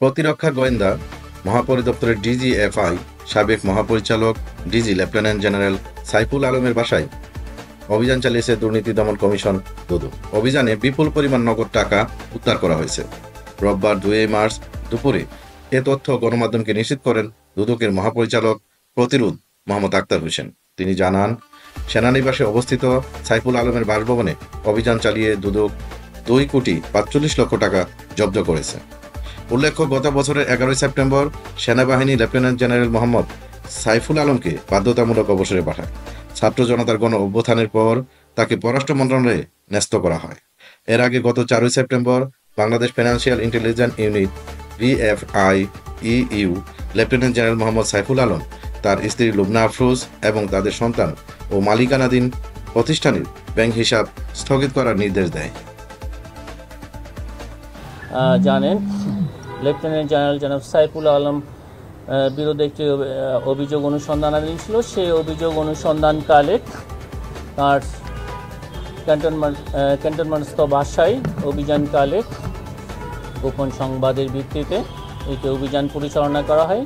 প্রতিরক্ষা গোয়েন্দা মহাপরিদপ্তরের ডিজিএফআই সাবেক মহাপরিচালক ডিজি লেফটেন্যান্ট জেনারেল সাইফুল আলমের বাসায় অভিযান চালিয়েছে দুর্নীতি দমন কমিশন দুদক। অভিযানে বিপুল পরিমাণ নগদ টাকা উদ্ধার করা হয়েছে। রোববার 2 মার্চ দুপুরে এ তথ্য গণমাধ্যমকে নিশ্চিত করেন দুদকের মহাপরিচালক প্রতিরোধ মোহাম্মদ আক্তার হোসেন। তিনি জানান, সেনানিবাসে অবস্থিত সাইফুল আলমের বাসভবনে অভিযান চালিয়ে দুদক 2,45,00,000 টাকা জব্দ করেছে। উল্লেখ্য, গত বছরের 11 সেপ্টেম্বর সেনাবাহিনী লেফটেন্যান্ট জেনারেল মোহাম্মদ সাইফুল আলমকে বাধ্যতামূলক অবসরে পাঠায়। ছাত্র জনতার গণ অভ্যুত্থানের পর তাকে পররাষ্ট্র মন্ত্রণালয়ে ন্যস্ত করা হয়। এর আগে গত 4 September Bangladesh financial intelligence unit BFIEU lieutenant general Mohammad Saiful Alam, তার স্ত্রী লুবনা আফরোজ এবং তাদের সন্তান ও মালিকানাধীন প্রতিষ্ঠানের ব্যাংক হিসাব স্থগিত করার নির্দেশ দেয়। জানেন, লেফটেন্যান্ট জেনারেল জনাব সাইফুল আলম বিরুদ্ধে একটি অভিযোগ অনুসন্ধানাধীন ছিল। সেই অভিযোগ অনুসন্ধানকালে তার ক্যান্টনমেন্টস্থ বাসায় অভিযানকালে গোপন সংবাদের ভিত্তিতে একটি অভিযান পরিচালনা করা হয়।